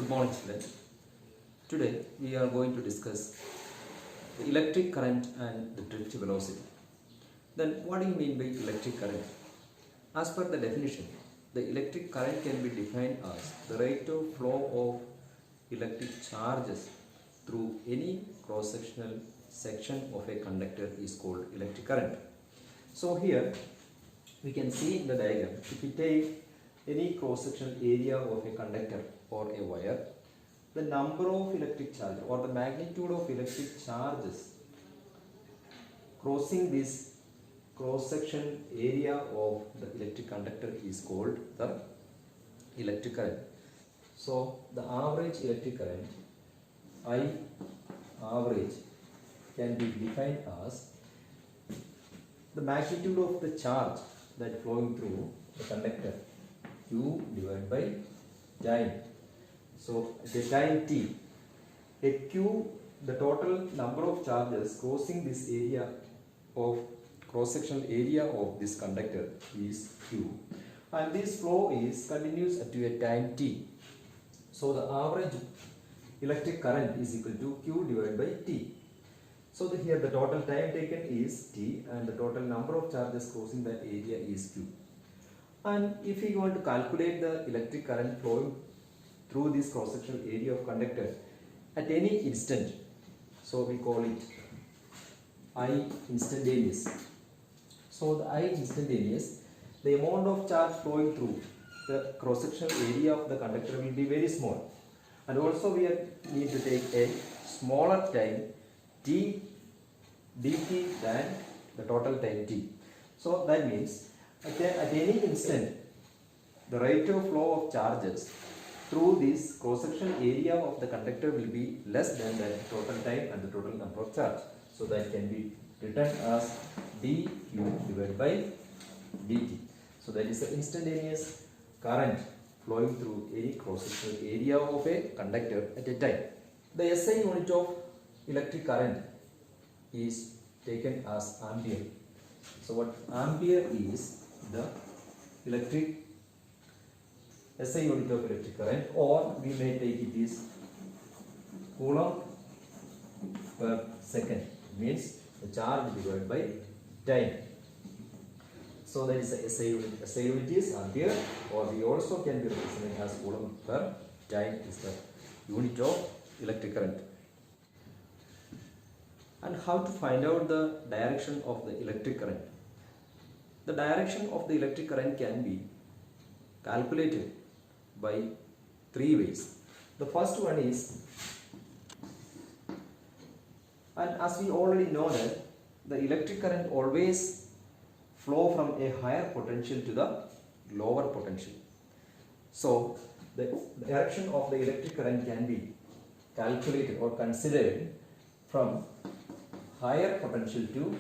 Good morning, children. Today we are going to discuss the electric current and the drift velocity. Then what do you mean by electric current? As per the definition, the electric current can be defined as the rate of flow of electric charges through any cross-sectional section of a conductor is called electric current. So here we can see in the diagram, if we take any cross-sectional area of a conductor or a wire, the number of electric charges or the magnitude of electric charges crossing this cross-section area of the electric conductor is called the electric current. So the average electric current, I average, can be defined as the magnitude of the charge that flowing through the conductor, Q divided by time. So the time T, a Q, the total number of charges crossing this area of cross-sectional area of this conductor is Q, and this flow is continuous up to a time T. So the average electric current is equal to Q divided by T. So here the total time taken is T and the total number of charges crossing that area is Q. And if we want to calculate the electric current flowing through this cross-sectional area of conductor at any instant, so we call it I instantaneous. So the I instantaneous, the amount of charge flowing through the cross-sectional area of the conductor will be very small, and also we need to take a smaller time t dt than the total time t. So that means at any instant the rate of flow of charges through this cross-sectional area of the conductor will be less than the total time and the total number of charge. So that can be written as dq divided by dt. So that is the instantaneous current flowing through any cross-sectional area of a conductor at a time. The SI unit of electric current is taken as ampere. So what ampere is the electric SI unit of electric current, or we may take it as coulomb per second, means the charge divided by time. So that is the SI unit. SI unit is ampere, or we also can be represented as coulomb per time is the unit of electric current. And how to find out the direction of the electric current? The direction of the electric current can be calculated by three ways. The first one is, and as we already know that the electric current always flow from a higher potential to the lower potential. So the direction of the electric current can be calculated or considered from higher potential to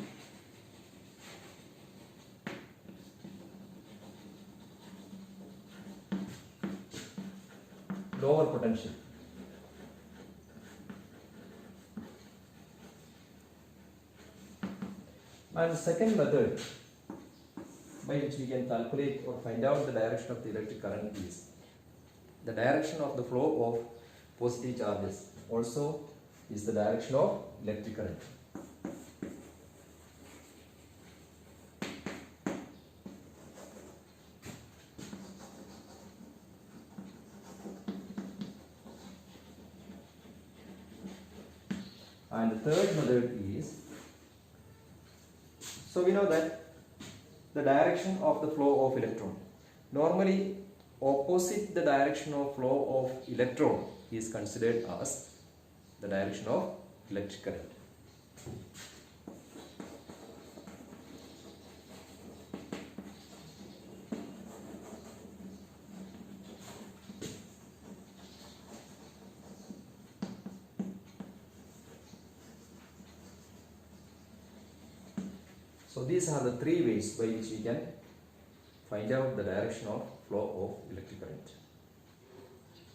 lower potential. And the second method by which we can calculate or find out the direction of the electric current is the direction of the flow of positive charges also is the direction of electric current. And the third method is, so we know that the direction of the flow of electron, normally opposite the direction of flow of electron is considered as the direction of electric current. So these are the three ways by which we can find out the direction of flow of electric current.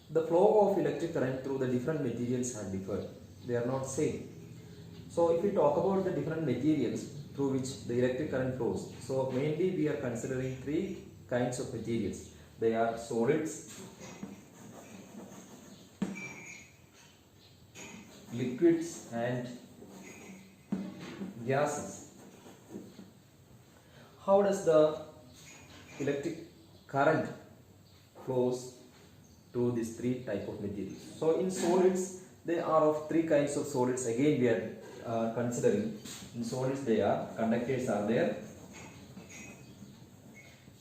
The flow of electric current through the different materials are different. They are not same. So if we talk about the different materials through which the electric current flows, so mainly we are considering three kinds of materials. They are solids, liquids and gases. How does the electric current flows to these three type of materials? So in solids, they are of three kinds of solids. Again, we are considering in solids they are conductors are there,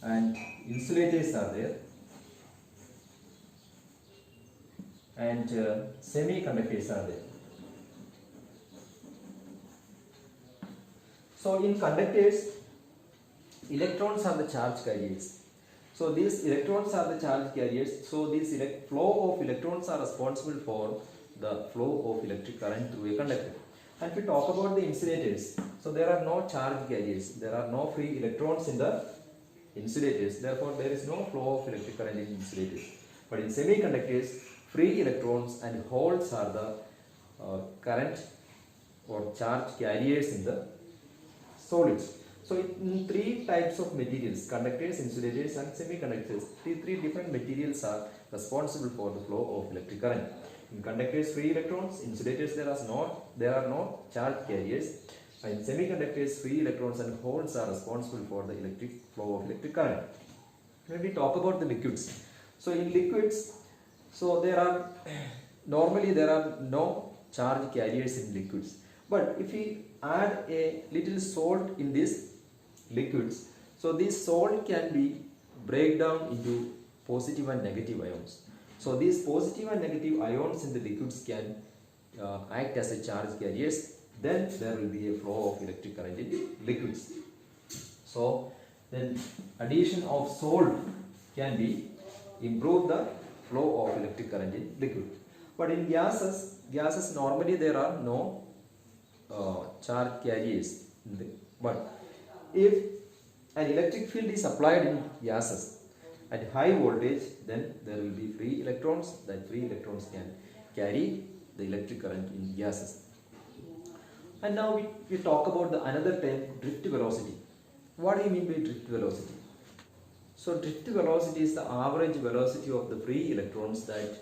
and insulators are there, and semiconductors are there. So in conductors, electrons are the charge carriers. So these electrons are the charge carriers. So this flow of electrons are responsible for the flow of electric current through a conductor. And if we talk about the insulators, so there are no charge carriers. There are no free electrons in the insulators. Therefore, there is no flow of electric current in insulators. But in semiconductors, free electrons and holes are the current or charge carriers in the solids. So in three types of materials, conductors, insulators and semiconductors, three different materials are responsible for the flow of electric current. In conductors, free electrons; insulators, there are no charge carriers; in semiconductors, free electrons and holes are responsible for the electric flow of electric current. When we talk about the liquids, so in liquids, so normally there are no charge carriers in liquids. But if we add a little salt in these liquids, so this salt can be break down into positive and negative ions. So these positive and negative ions in the liquids can act as a charge carriers. Then there will be a flow of electric current in liquids. So then addition of salt can be improve the flow of electric current in liquid. But in gases normally there are no charge carriers. But if an electric field is applied in gases at high voltage, then there will be free electrons. That free electrons can carry the electric current in gases. And now we talk about the another term, drift velocity. What do you mean by drift velocity? So drift velocity is the average velocity of the free electrons that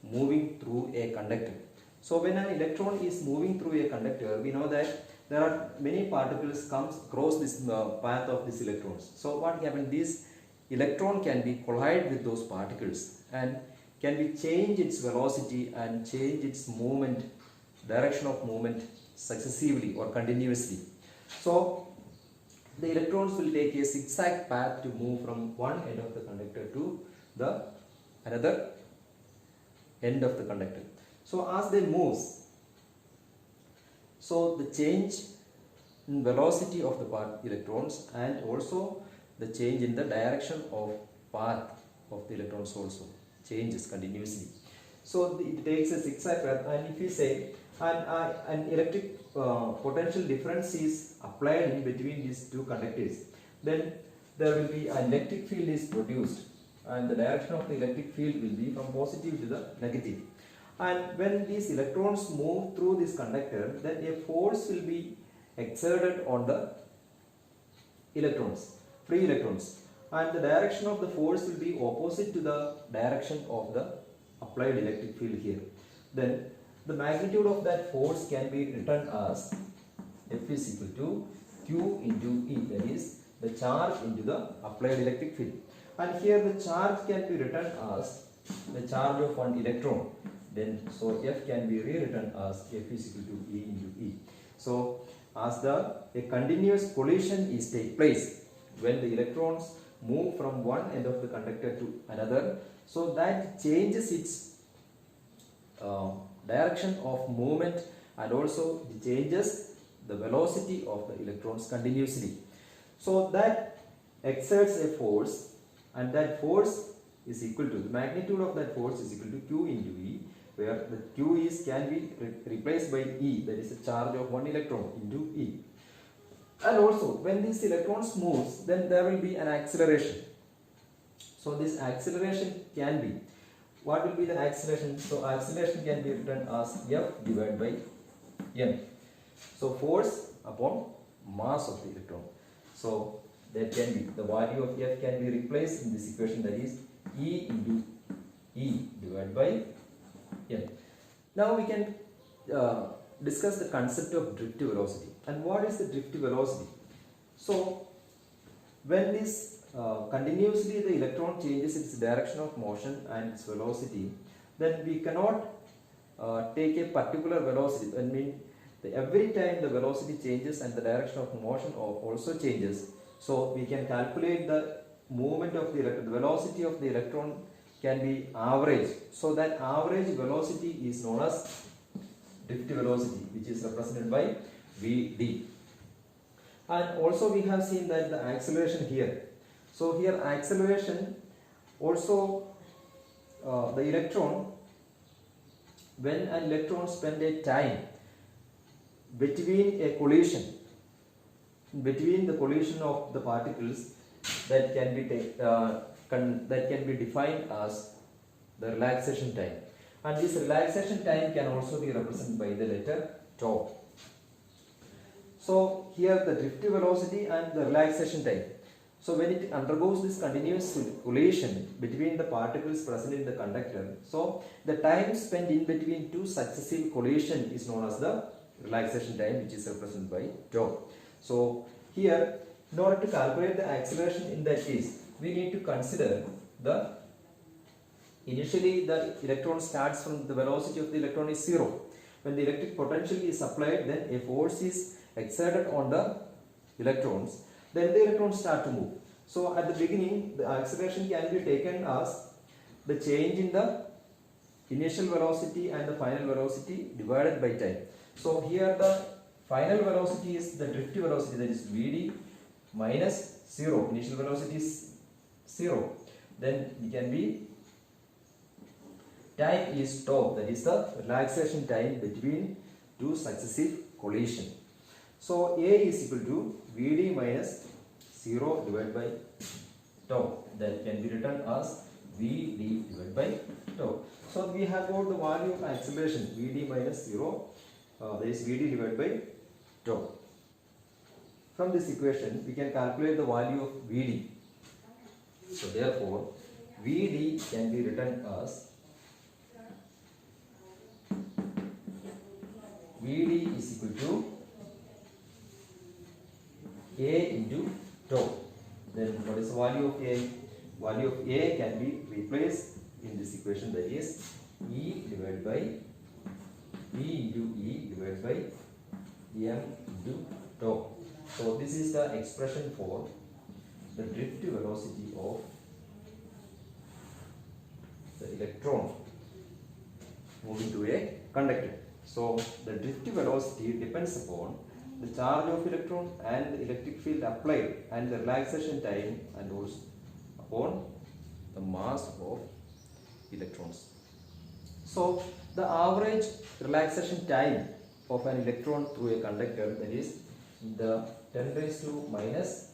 moving through a conductor. So when an electron is moving through a conductor, we know that there are many particles comes across this path of these electrons. So what happens? This electron can be collide with those particles and can be change its velocity and change its movement, direction of movement successively or continuously. So the electrons will take a zigzag path to move from one end of the conductor to the another end of the conductor. So as they move, so the change in velocity of the electrons and also the change in the direction of path of the electrons also changes continuously. So it takes a zigzag path, and if we say an electric potential difference is applied in between these two conductors, then there will be an electric field is produced, and the direction of the electric field will be from positive to the negative. And when these electrons move through this conductor, then a force will be exerted on the electrons, free electrons, and the direction of the force will be opposite to the direction of the applied electric field here. Then the magnitude of that force can be written as F is equal to Q into E, that is the charge into the applied electric field. And here the charge can be written as the charge of one electron. Then so F can be rewritten as F is equal to E into E. So as a continuous collision is take place when the electrons move from one end of the conductor to another, so that changes its direction of movement and also it changes the velocity of the electrons continuously. So that exerts a force, and that force is equal to, the magnitude of that force is equal to Q into E, where the Q can be replaced by E, that is the charge of one electron, into E. And also when these electrons moves, then there will be an acceleration. So this acceleration can be, what will be the acceleration? So acceleration can be written as F divided by M. So force upon mass of the electron. So that can be, the value of F can be replaced in this equation, that is E into E divided by M. Now we can discuss the concept of drift velocity. And what is the drift velocity? So when this continuously the electron changes its direction of motion and its velocity, then we cannot take a particular velocity. I mean, every time the velocity changes and the direction of motion also changes, so we can calculate the movement of the electron. The velocity of the electron can be average. So that average velocity is known as drift velocity, which is represented by Vd. And also we have seen that the acceleration here. So here acceleration also the electron, when an electron spend a time between a collision, between the collision of the particles, that can be defined as the relaxation time. And this relaxation time can also be represented by the letter tau. So here the drift velocity and the relaxation time. So when it undergoes this continuous collision between the particles present in the conductor, so the time spent in between two successive collision is known as the relaxation time, which is represented by tau. So here, in order to calculate the acceleration in that case, we need to consider the initially the electron starts from the velocity of the electron is 0. When the electric potential is applied, then a force is exerted on the electrons, then the electrons start to move. So at the beginning, the acceleration can be taken as the change in the initial velocity and the final velocity divided by time. So here the final velocity is the drift velocity, that is Vd minus 0. Initial velocity is 0. Then it can be time is tau, that is the relaxation time between two successive collision. So A is equal to Vd minus 0 divided by tau. That can be written as Vd divided by tau. So we have got the value of acceleration Vd minus 0, that is Vd divided by tau. From this equation, we can calculate the value of Vd. So therefore, Vd can be written as Vd is equal to A into tau. Then what is the value of A? Value of A can be replaced in this equation, that is E divided by E into E divided by M into tau. So this is the expression for the drift velocity of the electron moving to a conductor. So the drift velocity depends upon the charge of electron and the electric field applied and the relaxation time, and also upon the mass of electrons. So the average relaxation time of an electron through a conductor, that is the 10 raised to minus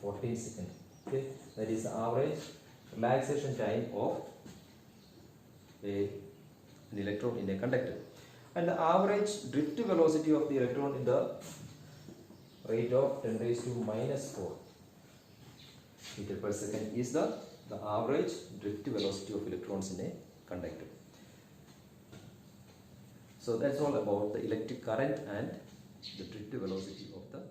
14 seconds. Okay, that is the average relaxation time of an electron in a conductor. And the average drift velocity of the electron in the rate of 10 raised to minus 4 meter per second is the average drift velocity of electrons in a conductor. So that's all about the electric current and the drift velocity of the